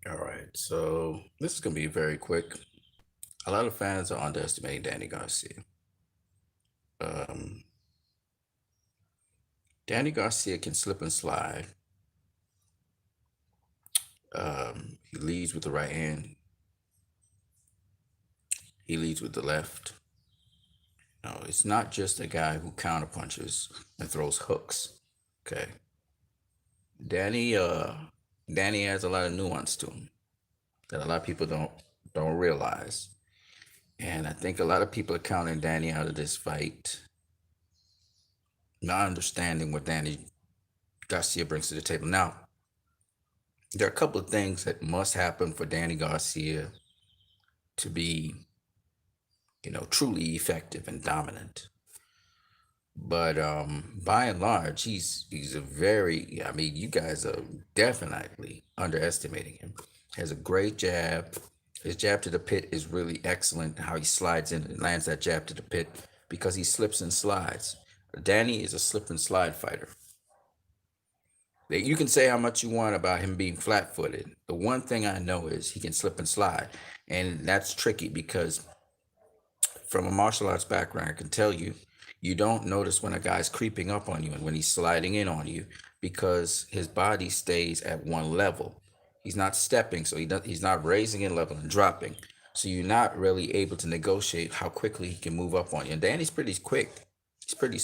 All right, so this is gonna be very quick. A lot of fans are underestimating Danny Garcia. Um, Danny Garcia can slip and slide. He leads with the right hand. He leads with the left. No, it's not just a guy who counterpunches and throws hooks. Okay, Danny. Danny has a lot of nuance to him that a lot of people don't realize, and I think a lot of people are counting Danny out of this fight, not understanding what Danny Garcia brings to the table. Now, there are a couple of things that must happen for Danny Garcia to be, truly effective and dominant. But by and large, he's a very. I mean, you guys are definitely underestimating him. Has a great jab. His jab to the pit is really excellent. How he slides in and lands that jab to the pit because he slips and slides. Danny is a slip and slide fighter. You can say how much you want about him being flat-footed. The one thing I know is he can slip and slide, and that's tricky because from a martial arts background, I can tell you, you don't notice when a guy's creeping up on you and when he's sliding in on you because his body stays at one level. He's not stepping, so he's not raising in level and dropping. So you're not really able to negotiate how quickly he can move up on you. And Danny's pretty quick. He's pretty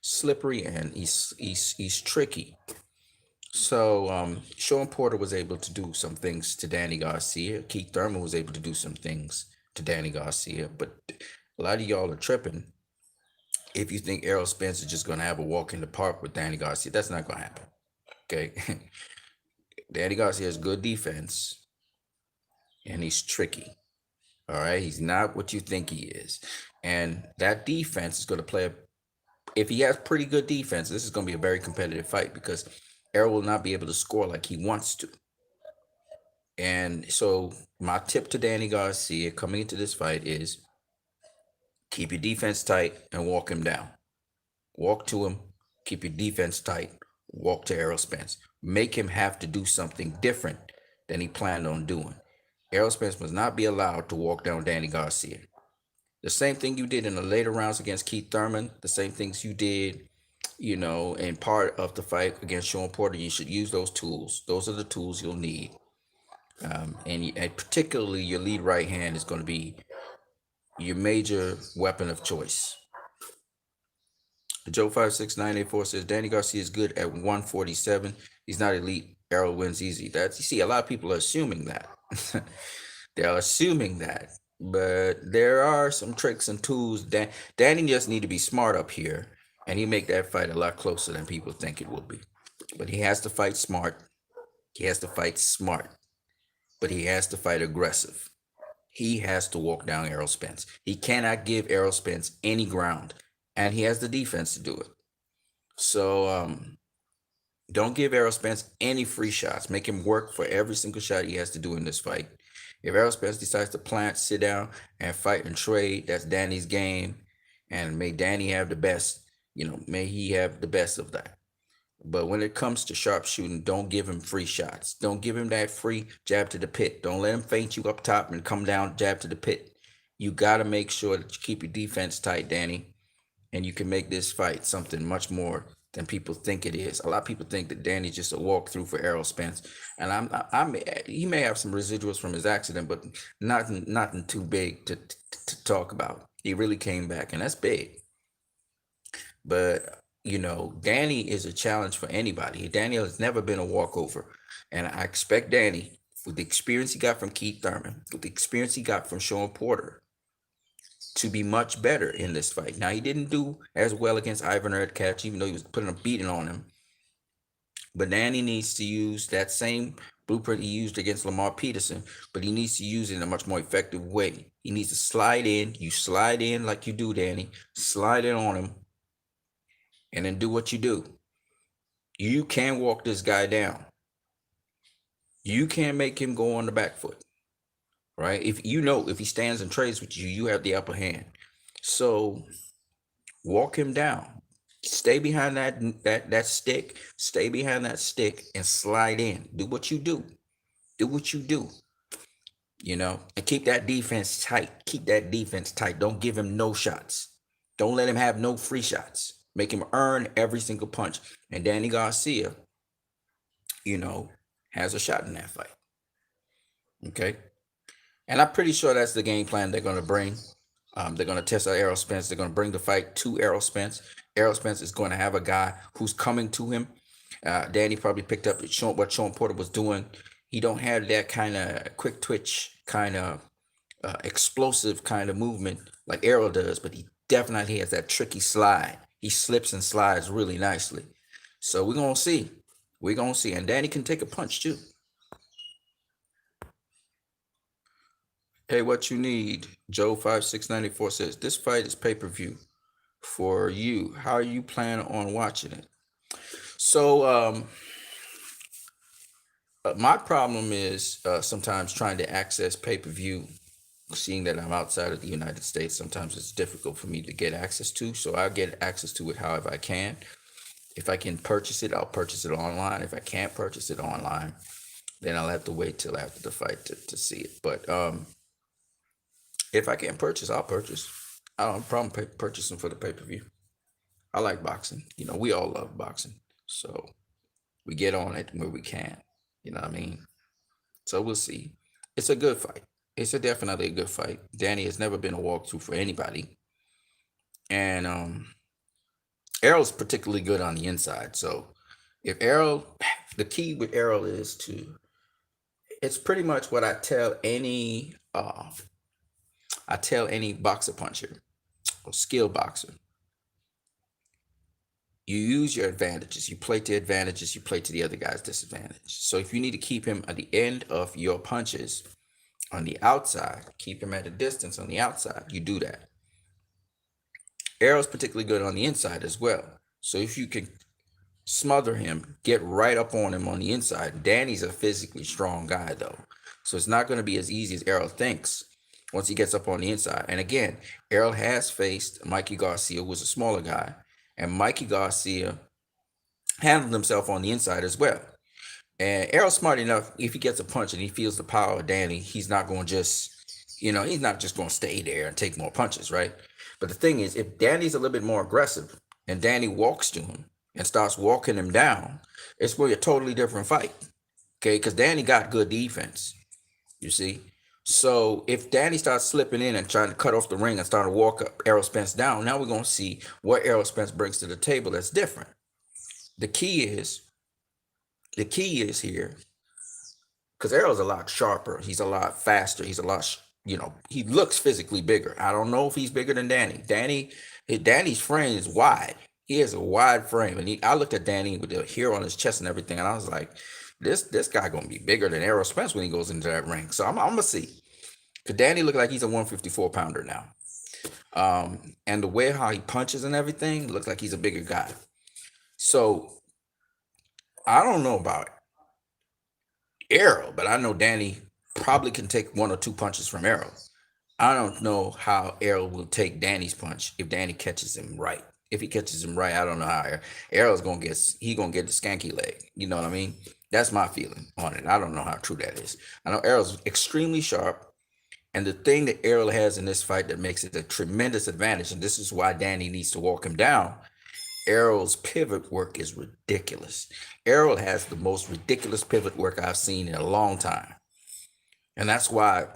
slippery, and he's tricky. So Sean Porter was able to do some things to Danny Garcia. Keith Thurman was able to do some things to Danny Garcia, but a lot of y'all are tripping if you think Errol Spence is just going to have a walk in the park with Danny Garcia. That's not going to happen. Okay, Danny Garcia has good defense, and he's tricky. All right, he's not what you think he is, and that defense is going to play a. If he has pretty good defense, this is going to be a very competitive fight because Errol will not be able to score like he wants to. And so my tip to Danny Garcia coming into this fight is keep your defense tight and walk him down. Walk to him, keep your defense tight, walk to Errol Spence. Make him have to do something different than he planned on doing. Errol Spence must not be allowed to walk down Danny Garcia. The same thing you did in the later rounds against Keith Thurman, the same things you did, in part of the fight against Sean Porter. You should use those tools. Those are the tools you'll need. And particularly your lead right hand is going to be your major weapon of choice. Joe56984 says Danny Garcia is good at 147. He's not elite. Errol wins easy. That's, you see, a lot of people are assuming that. They're assuming that. But there are some tricks and tools. Danny just need to be smart up here, and he make that fight a lot closer than people think it will be. But he has to fight smart. He has to fight smart. But he has to fight aggressive. He has to walk down Errol Spence. He cannot give Errol Spence any ground, and he has the defense to do it. So don't give Errol Spence any free shots. Make him work for every single shot he has to do in this fight. If Errol Spence decides to plant, sit down, and fight and trade, that's Danny's game. And may Danny have the best, may he have the best of that. But when it comes to sharpshooting, don't give him free shots. Don't give him that free jab to the pit. Don't let him feint you up top and come down jab to the pit. You got to make sure that you keep your defense tight, Danny, and you can make this fight something much more than people think it is. A lot of people think that Danny's just a walkthrough for Errol Spence, and he may have some residuals from his accident, but nothing too big to talk about. He really came back, and that's big. But Danny is a challenge for anybody. Danny has never been a walkover, and I expect Danny, with the experience he got from Keith Thurman, with the experience he got from Sean Porter, to be much better in this fight. Now, he didn't do as well against Ivan Erdkach, even though he was putting a beating on him. But Danny needs to use that same blueprint he used against Lamar Peterson, but he needs to use it in a much more effective way. He needs to slide in. You slide in like you do, Danny. Slide in on him, and then do what you do. You can walk this guy down. You can't make him go on the back foot, right? If he stands and trades with you, you have the upper hand. So walk him down. Stay behind that stick. Stay behind that stick and slide in. Do what you do. Do what you do, and keep that defense tight. Keep that defense tight. Don't give him no shots. Don't let him have no free shots. Make him earn every single punch. And Danny Garcia, you know, has a shot in that fight. Okay. And I'm pretty sure that's the game plan they're going to bring. They're going to test out Errol Spence. They're going to bring the fight to Errol Spence. Errol Spence is going to have a guy who's coming to him. Danny probably picked up what Sean Porter was doing. He don't have that kind of quick twitch, kind of explosive kind of movement like Errol does, but he definitely has that tricky slide. He slips and slides really nicely. So we're going to see. We're going to see. And Danny can take a punch too. Hey, what you need? Joe5694 says, this fight is pay-per-view for you. How you plan on watching it? So, my problem is sometimes trying to access pay-per-view, seeing that I'm outside of the United States. Sometimes it's difficult for me to get access to, so I get access to it however I can. If I can purchase it, I'll purchase it online. If I can't purchase it online, then I'll have to wait till after the fight to see it. But if I can't purchase, I'll purchase. I don't have a problem purchasing for the pay-per-view. I like boxing. We all love boxing. So we get on it where we can. You know what I mean? So we'll see. It's a good fight. It's definitely a good fight. Danny has never been a walkthrough for anybody. And Errol's particularly good on the inside. So if Errol, the key with Errol is it's pretty much what I tell any boxer puncher or skill boxer. You use your advantages. You play to advantages. You play to the other guy's disadvantage. So if you need to keep him at the end of your punches on the outside, keep him at a distance on the outside, you do that. Errol's particularly good on the inside as well. So if you can smother him, get right up on him on the inside. Danny's a physically strong guy though. So it's not going to be as easy as Errol thinks once he gets up on the inside. And again, Errol has faced Mikey Garcia, who was a smaller guy. And Mikey Garcia handled himself on the inside as well. And Errol's smart enough, if he gets a punch and he feels the power of Danny, he's not going to just, he's not just going to stay there and take more punches, right? But the thing is, if Danny's a little bit more aggressive and Danny walks to him and starts walking him down, it's going to be a totally different fight, okay? Because Danny got good defense, you see? So if Danny starts slipping in and trying to cut off the ring and start to walk up Errol Spence down, now we're going to see what Errol Spence brings to the table that's different. The key is here, because Errol's a lot sharper. He's a lot faster. He's a lot, he looks physically bigger. I don't know if he's bigger than Danny. Danny's frame is wide. He has a wide frame. And I looked at Danny with the hair on his chest and everything, and I was like, this guy gonna be bigger than Errol Spence when he goes into that ring. So I'm gonna see. Cause Danny look like he's a 154 pounder now. And the way how he punches and everything looks like he's a bigger guy. So I don't know about Errol, but I know Danny probably can take one or two punches from Errol. I don't know how Errol will take Danny's punch if Danny catches him right. If he catches him right, I don't know how Errol's gonna get the skanky leg. You know what I mean? That's my feeling on it. I don't know how true that is. I know Errol's extremely sharp, and the thing that Errol has in this fight that makes it a tremendous advantage, and this is why Danny needs to walk him down. Errol's pivot work is ridiculous. Errol has the most ridiculous pivot work I've seen in a long time, and that's why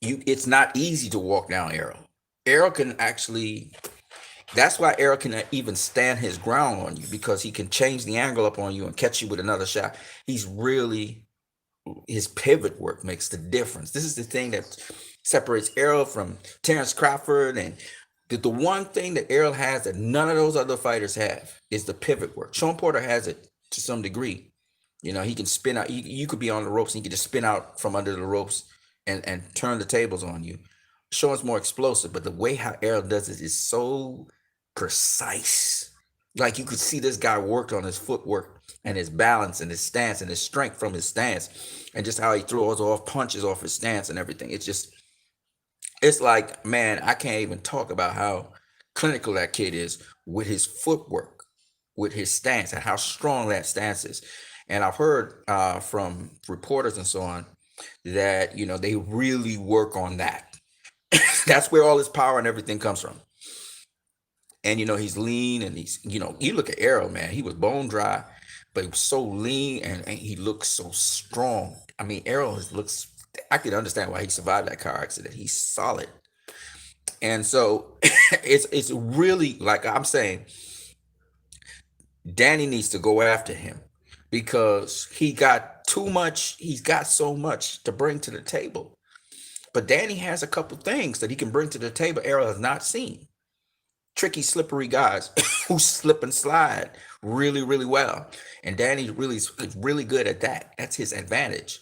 it's not easy to walk down Errol. Errol can actually. That's why Errol can even stand his ground on you, because he can change the angle up on you and catch you with another shot. His pivot work makes the difference. This is the thing that separates Errol from Terrence Crawford. And the one thing that Errol has that none of those other fighters have is the pivot work. Sean Porter has it to some degree. He can spin out. You could be on the ropes and he can just spin out from under the ropes and turn the tables on you. Sean's more explosive, but the way how Errol does it is so precise. Like you could see this guy worked on his footwork and his balance and his stance and his strength from his stance, and just how he throws off punches off his stance and everything. It's like, man, I can't even talk about how clinical that kid is with his footwork, with his stance, and how strong that stance is. And I've heard from reporters and so on that they really work on that. That's where all his power and everything comes from. And he's lean, and he's you look at Arrow, man, he was bone dry, but he was so lean, and he looks so strong. I mean, Arrow looks, I could understand why he survived that car accident. He's solid. And so it's really, like I'm saying, Danny needs to go after him because he's got so much to bring to the table. But Danny has a couple things that he can bring to the table Arrow has not seen. Tricky, slippery guys who slip and slide really, really well. And Danny really is really good at that. That's his advantage.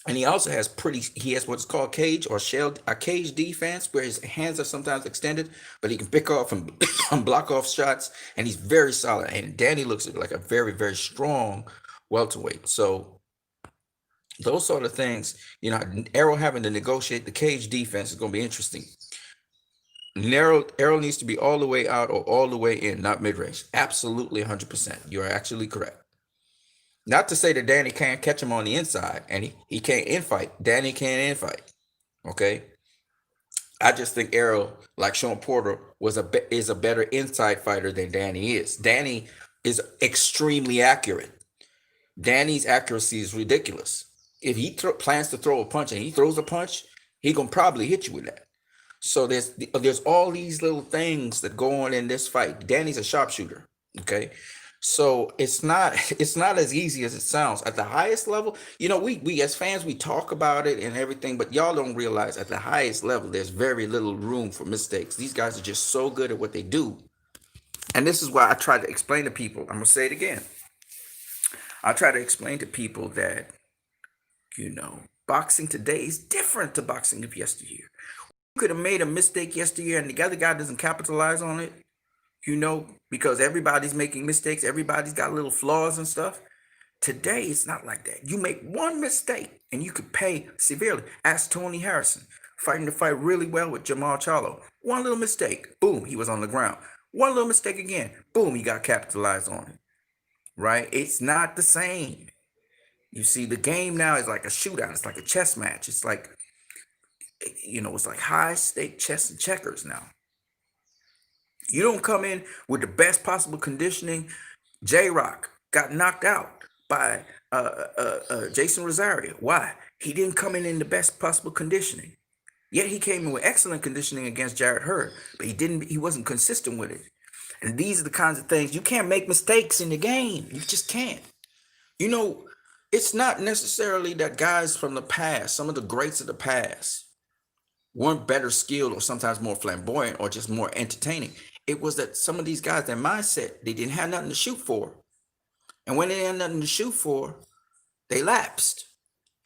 And he has what's called cage or shell, a cage defense, where his hands are sometimes extended, but he can pick off and block off shots, and he's very solid. And Danny looks like a very, very strong welterweight. So those sort of things, Arrow having to negotiate the cage defense is going to be interesting. Arrow needs to be all the way out or all the way in, not mid range. Absolutely 100%. You're actually correct. Not to say that Danny can't catch him on the inside and he can't infight. Danny can't infight. Okay. I just think Arrow, like Sean Porter, is a better inside fighter than Danny is. Danny is extremely accurate. Danny's accuracy is ridiculous. If he plans to throw a punch and he throws a punch, he gonna probably hit you with that. So there's all these little things that go on in this fight. Danny's a sharpshooter. Okay. So it's not as easy as it sounds. At the highest level, we as fans, we talk about it and everything, but y'all don't realize at the highest level there's very little room for mistakes. These guys are just so good at what they do. And this is why I try to explain to people. I'm gonna say it again. I try to explain to people that boxing today is different to boxing of yesteryear. You could have made a mistake yesteryear and the other guy doesn't capitalize on it, because everybody's making mistakes, everybody's got little flaws and stuff. Today, it's not like that. You make one mistake and you could pay severely. Ask Tony Harrison, fighting the fight really well with Jamal Charlo. One little mistake, boom, he was on the ground. One little mistake again, boom, he got capitalized on it. Right? It's not the same. You see, the game now is like a shootout. It's like a chess match. It's like, it's like high stake chess and checkers now. You don't come in with the best possible conditioning. J-Rock got knocked out by Jason Rosario. Why? He didn't come in the best possible conditioning. Yet he came in with excellent conditioning against Jarrett Hurd, but he wasn't consistent with it. And these are the kinds of things, you can't make mistakes in the game. You just can't. It's not necessarily that guys from the past, some of the greats of the past, weren't better skilled or sometimes more flamboyant or just more entertaining. It was that some of these guys, their mindset, they didn't have nothing to shoot for. And when they had nothing to shoot for, they lapsed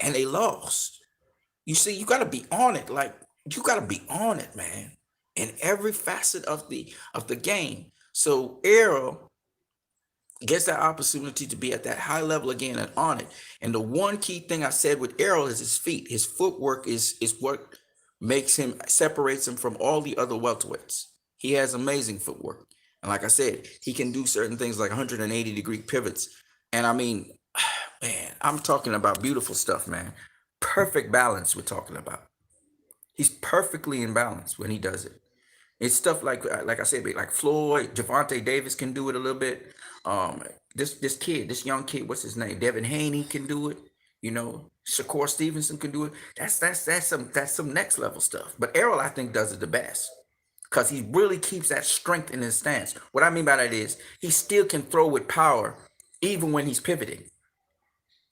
and they lost. You see, you got to be on it. Like, you got to be on it, man, in every facet of the game. So Arrow gets that opportunity to be at that high level again and on it. And the one key thing I said with Arrow is his feet. His footwork is what separates him from all the other welterweights. He has amazing footwork. And like I said, he can do certain things like 180-degree pivots. And I mean, man, I'm talking about beautiful stuff, man. Perfect balance we're talking about. He's perfectly in balance when he does it. It's stuff like I said, like Floyd, Javante Davis can do it a little bit. This young kid, what's his name? Devin Haney can do it. Shakur Stevenson can do it. That's some next level stuff. But Errol, I think, does it the best because he really keeps that strength in his stance. What I mean by that is he still can throw with power even when he's pivoting.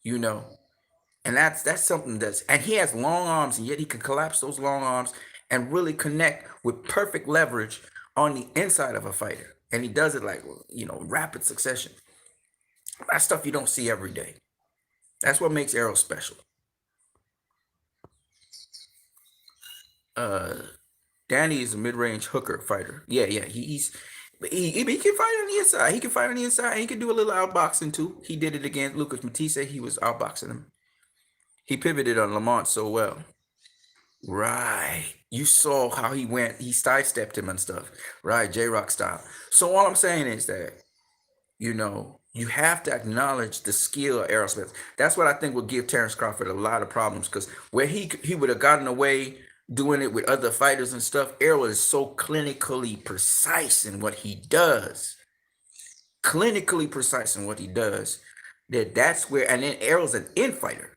And that's something and he has long arms, and yet he can collapse those long arms and really connect with perfect leverage on the inside of a fighter. And he does it like, rapid succession. That's stuff you don't see every day. That's what makes Errol special. Danny is a mid-range hooker fighter. Yeah, he can fight on the inside. He can fight on the inside. He can do a little outboxing too. He did it against Lucas Matisse. He was outboxing him. He pivoted on Lamont so well. Right. You saw how he sidestepped him and stuff. Right, J-Rock style. So all I'm saying is that, you You have to acknowledge the skill of Errol Spence. That's what I think will give Terrence Crawford a lot of problems because where he would have gotten away doing it with other fighters and stuff, Errol is so clinically precise in what he does, clinically precise in what he does, that's where. And then Errol's an infighter.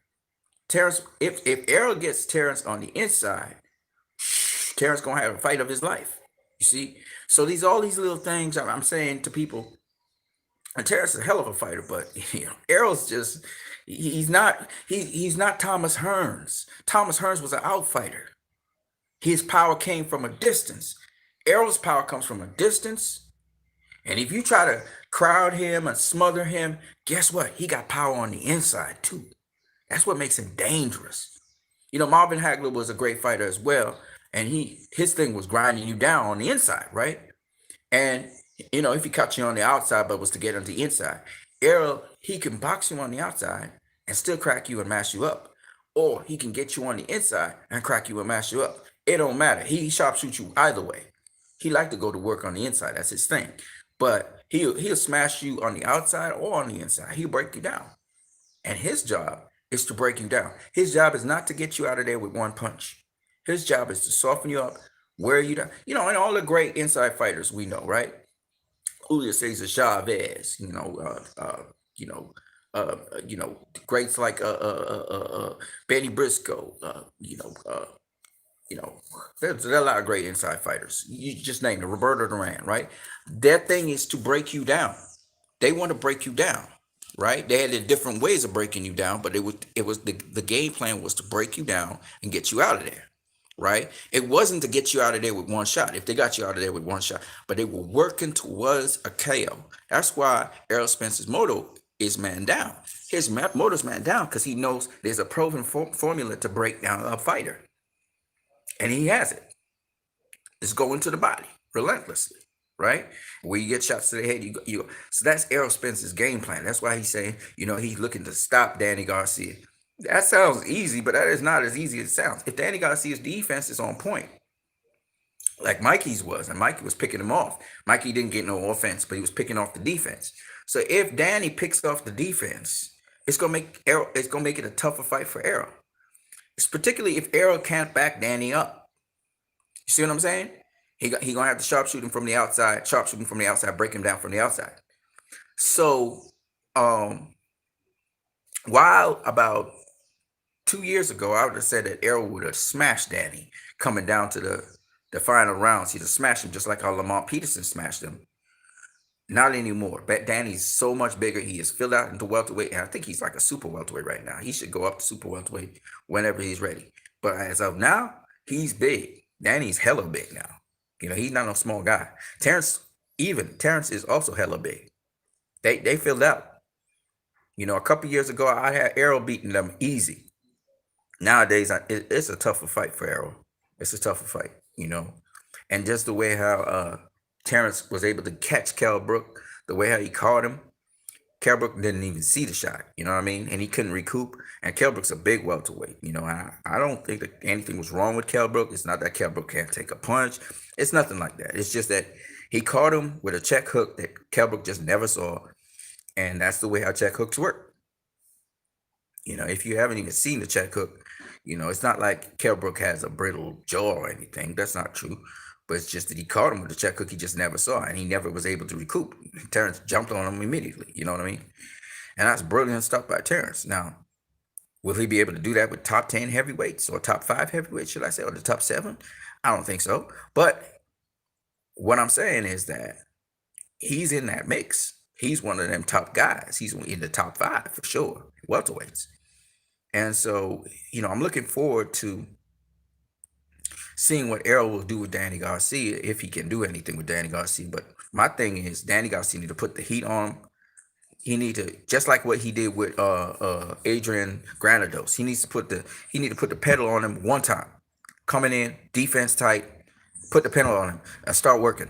Terrence, if Errol gets Terrence on the inside, Terrence gonna have a fight of his life. You see, so these all these little things I'm saying to people. And Terrence is a hell of a fighter, but Errol's just he's not Thomas Hearns. Thomas Hearns was an outfighter. His power came from a distance. Errol's power comes from a distance. And if you try to crowd him and smother him, guess what? He got power on the inside too. That's what makes him dangerous. Marvin Hagler was a great fighter as well, and his thing was grinding you down on the inside, right? And if he caught you on the outside but was to get on the inside, Errol, he can box you on the outside and still crack you and mash you up. Or he can get you on the inside and crack you and mash you up. It don't matter. He sharpshoot you either way. He like to go to work on the inside. That's his thing. But he'll smash you on the outside or on the inside. He'll break you down. And his job is to break you down. His job is not to get you out of there with one punch. His job is to soften you up, wear you down. And all the great inside fighters we know, right? Julio Cesar Chavez, greats like Benny Briscoe, there's a lot of great inside fighters. You just named it, Roberto Duran, right? Their thing is to break you down. They want to break you down, right? They had different ways of breaking you down, but it was the game plan was to break you down and get you out of there, right? It wasn't to get you out of there with one shot. If they got you out of there with one shot, but they were working towards a KO. That's why Errol Spence's motto is man down. His motto's man down because he knows there's a proven formula to break down a fighter. And he has it. Just go into the body relentlessly, right? Where you get shots to the head, you go. So that's Errol Spence's game plan. That's why he's saying, he's looking to stop Danny Garcia. That sounds easy, but that is not as easy as it sounds. If Danny Garcia's defense is on point, like Mikey's was, and Mikey was picking him off. Mikey didn't get no offense, but he was picking off the defense. So if Danny picks off the defense, it's gonna make it a tougher fight for Errol. It's particularly if Errol can't back Danny up. You see what I'm saying? He gonna have to sharpshoot him from the outside, break him down from the outside. So, while about 2 years ago, I would have said that Errol would have smashed Danny coming down to the final rounds. He'd have smashed him just like how Lamont Peterson smashed him. Not anymore. But Danny's so much bigger. He is filled out into welterweight, and I think he's like a super welterweight right now. He should go up to super welterweight whenever he's ready. But as of now, he's big. Danny's hella big now. He's not no small guy. Terrence is also hella big. They filled out. A couple years ago, I had Errol beating them easy. Nowadays, it's a tougher fight for Errol. It's a tougher fight, And just the way how Terrence was able to catch Kell Brook, the way how he caught him, Kell Brook didn't even see the shot, you know what I mean? And he couldn't recoup. And Kell Brook's a big welterweight, I don't think that anything was wrong with Kell Brook. It's not that Kell Brook can't take a punch. It's nothing like that. It's just that he caught him with a check hook that Kell Brook just never saw. And that's the way how check hooks work. If you haven't even seen the check hook, it's not like Kell Brook has a brittle jaw or anything. That's not true. But it's just that he caught him with the check hook he just never saw, and he never was able to recoup. Terrence jumped on him immediately. You know what I mean? And that's brilliant stuff by Terrence. Now, will he be able to do that with top 10 heavyweights or top 5 heavyweights, should I say, or the top 7? I don't think so. But what I'm saying is that he's in that mix. He's one of them top guys. He's in the top 5 for sure, welterweights. And so, I'm looking forward to seeing what Errol will do with Danny Garcia, if he can do anything with Danny Garcia. But my thing is, Danny Garcia need to put the heat on him. He need to, just like what he did with Adrian Granados. He need to put the pedal on him one time. Coming in, defense tight, put the pedal on him and start working.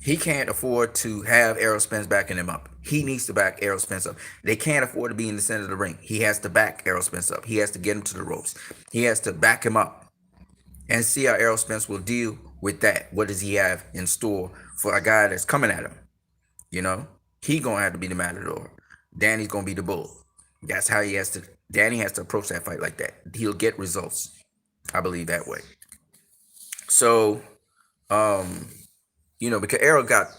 He can't afford to have Errol Spence backing him up. He needs to back Errol Spence up. They can't afford to be in the center of the ring. He has to back Errol Spence up. He has to get him to the ropes. He has to back him up and see how Errol Spence will deal with that. What does he have in store for a guy that's coming at him? He gonna have to be the matador. Danny's gonna be the bull. That's how he has to. Danny has to approach that fight like that. He'll get results. I believe that way. So, um, because Errol got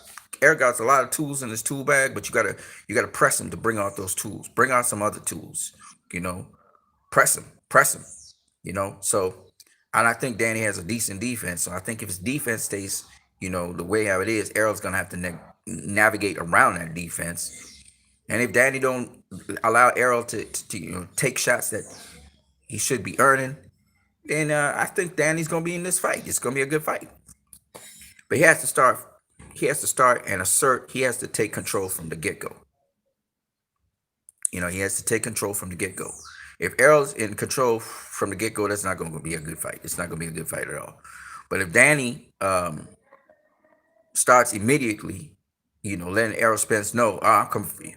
a lot of tools in his tool bag, but you gotta press him to bring out those tools. Bring out some other tools. You know, press him. So, and I think Danny has a decent defense. So I think if his defense stays, the way how it is, Errol's gonna have to navigate around that defense. And if Danny don't allow Errol to take shots that he should be earning, then I think Danny's gonna be in this fight. It's gonna be a good fight. But he has to start. He has to start and assert. He has to take control from the get go. He has to take control from the get go. If Errol's in control from the get go, that's not going to be a good fight. It's not going to be a good fight at all. But if Danny starts immediately, letting Errol Spence know, I'm coming for you.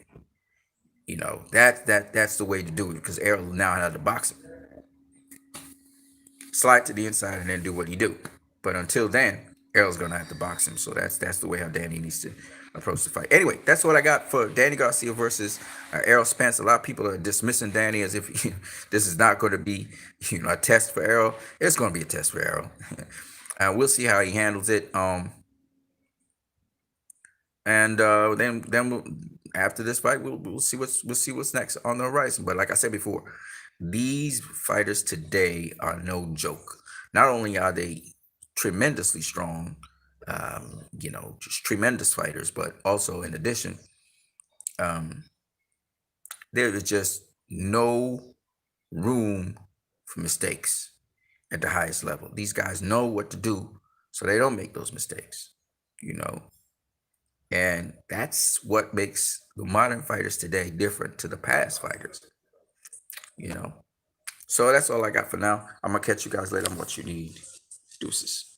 That's the way to do it, because Errol now has to box him, slide to the inside, and then do what he do. But until then, Errol's gonna have to box him. So that's the way how Danny needs to approach the fight. Anyway, that's what I got for Danny Garcia versus Errol Spence. A lot of people are dismissing Danny as if this is not going to be a test for Errol. It's going to be a test for Errol. We'll see how he handles it. And then after this fight, we'll see what's next on the horizon. But like I said before, these fighters today are no joke. Not only are they tremendously strong, just tremendous fighters, but also in addition, there is just no room for mistakes at the highest level. These guys know what to do, so they don't make those mistakes. And that's what makes the modern fighters today different to the past fighters. So that's all I got for now. I'm gonna catch you guys later on what you need. Deuces.